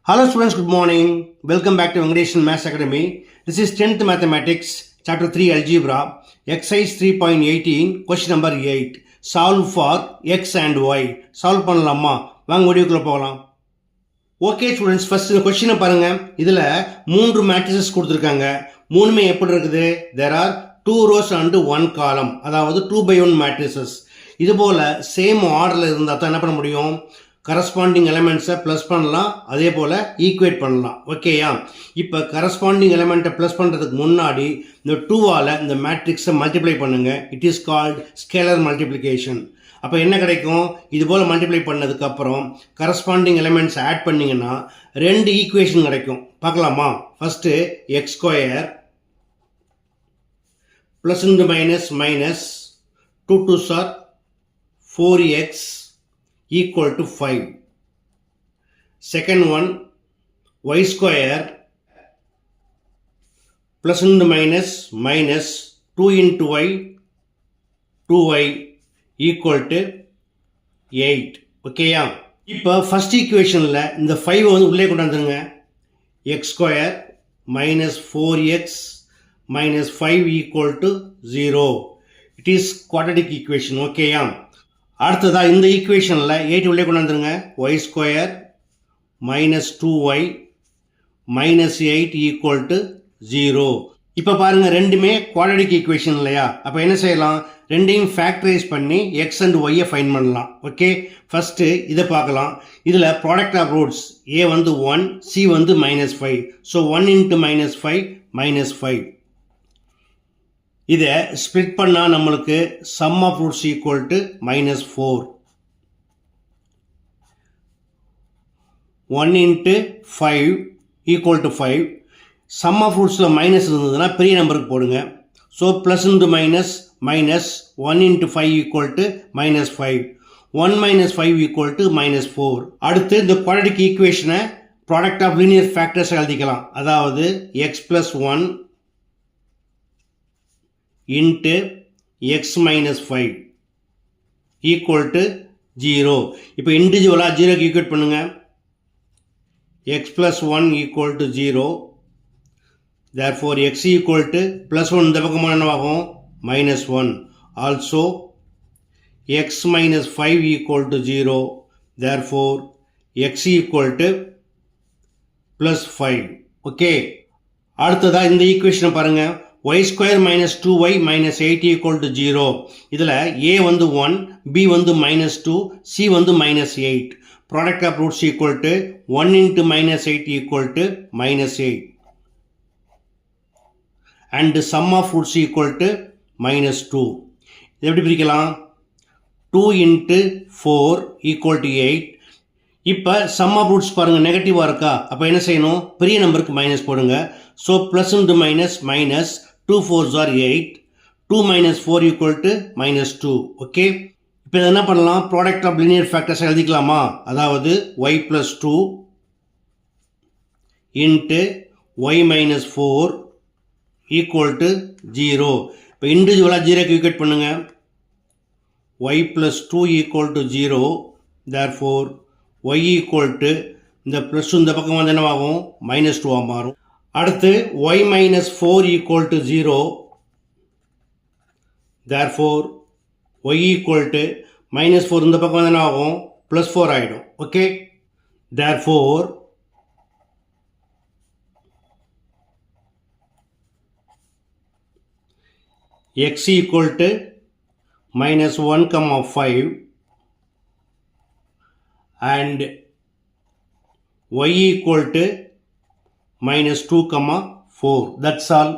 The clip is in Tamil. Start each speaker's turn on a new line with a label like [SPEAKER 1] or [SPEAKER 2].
[SPEAKER 1] Hello students, good morning. Welcome back to Venkateshan Maths Academy. This is 10th Mathematics, Chapter 3 Algebra, Exercise 3.18, question number 8. Solve for x and y. Solve பண்ணலாமா? வாங்க வீடியோக்குள்ள போகலாம். ஓகே ஸ்டூடெண்ட்ஸ், ஃபர்ஸ்ட் இந்த கொஸ்டினை பாருங்க. இதில் 3 மேட்ரிசஸ் கொடுத்துருக்காங்க. மூணுமே எப்படி இருக்குது? There are 2 rows and 1 column. அதாவது 2x1 மேட்ரிசஸ். இதுபோல் சேம் ஆர்டரில் இருந்தால் தான் என்ன பண்ண முடியும்? கரஸ்பாண்டிங் எலிமெண்ட்ஸை ப்ளஸ் பண்ணலாம், அதே போல் ஈக்குவேட் பண்ணலாம். ஓகேயா? இப்போ கரஸ்பாண்டிங் எலிமெண்ட்டை ப்ளஸ் பண்ணுறதுக்கு முன்னாடி இந்த 2ஆல் இந்த மேட்ரிக்ஸை மல்டிப்ளை பண்ணுங்கள். It is called scalar multiplication. அப்போ என்ன கிடைக்கும்? இது போல் மல்டிப்ளை பண்ணதுக்கப்புறம் கரஸ்பாண்டிங் எலிமெண்ட்ஸ் ஆட் பண்ணிங்கன்னா 2 ஈக்குவேஷன் கிடைக்கும். பார்க்கலாமா? First X square plus into minus minus 2 2s are 4x equal to 5. Second one, y square plus into minus minus 2 into y, 2y equal to 8. ஓகேயா? இப்போ ஃபர்ஸ்ட் ஈக்குவேஷனில் இந்த 5 வந்து உள்ளே கொண்டு வந்துருங்க. x square minus 4x minus 5 equal to 0. It is quadratic equation. ஓகேயா? அடுத்ததாக இந்த ஈக்குவேஷனில் 8 உள்ளே கொண்டு வந்துருங்க. y square minus 2y minus 8 equal to 0. இப்போ பாருங்கள், ரெண்டுமே குவாட்ரடிக் ஈக்குவேஷன் இல்லையா? அப்போ என்ன செய்யலாம்? ரெண்டையும் ஃபேக்டரைஸ் பண்ணி எக்ஸ் அண்ட் ஒய்யை ஃபைன் பண்ணலாம். ஓகே, ஃபஸ்ட்டு இதை பார்க்கலாம். இதில் ப்ராடக்ட் ஆஃப் ரூட்ஸ் ஏ வந்து 1, சி வந்து -5. So 1 into -5 -5. இதை ஸ்ப்ளிட் பண்ணால் நம்மளுக்கு sum of roots equal to -4. 1 into 5 equal to 5. Sum of ரூட்ஸில் மைனஸ் இருந்ததுன்னா பெரிய நம்பருக்கு போடுங்க. So plus into minus minus 1 into 5 equal to -5. 1 minus 5 equal to -4. அடுத்து இந்த குவாட்ரடிக் ஈக்குவேஷனை ப்ராடக்ட் ஆஃப் லீனியர் ஃபேக்டர்ஸ் எழுதிக்கலாம். அதாவது X plus 1 into x minus 5 equal to 0. இப்போ இண்டிவிஜுவலாக 0க்கு ஈக்குவேட் பண்ணுங்க. x plus 1 equal to 0. therefore x equal to plus 1 இந்த பக்கமாக என்னவாகும்? -1. also x minus 5 equal to 0. therefore x equal to plus 5. Okay, அடுத்ததாக இந்த ஈக்குவேஷனை பாருங்கள். y square minus 2y minus 8 equal to 0. இதில் a வந்து 1, b வந்து -2, c வந்து -8. Product of roots equal to 1 into -8 equal to -8. And sum of roots equal to -2. இது எப்படி பிரிக்கலாம்? 2 into 4 equal to 8. இப்போ சம் ஆஃப் ரூட்ஸ் பாருங்கள், நெகட்டிவாக இருக்கா? அப்போ என்ன செய்யணும்? பெரிய நம்பருக்கு மைனஸ் போடுங்க. So plus into minus minus 2 4s are 8. 2 minus 4 equal to -2. Okay, இப்போ இதை என்ன பண்ணலாம்? ப்ராடக்ட் ஆஃப் லீனியர் ஃபேக்டர்ஸ் எழுதிக்கலாமா? அதாவது y plus 2 into y minus 4 equal to 0. இப்போ இண்டிவிஜுவலாக 0க்கு ஈக்குவேட் பண்ணுங்க. y plus 2 equal to 0. therefore y equal to இந்த ப்ளஸ் இந்த பக்கம் வந்து என்னவாகும்? -2 மாறும். அடுத்து y minus 4 equal to 0. therefore y equal to -4 இந்த பக்கம் வந்து என்ன ஆகும்? +4 ஆகிடும். Okay, therefore x equal to -1, 5 and y equal to -2, 4. That's all.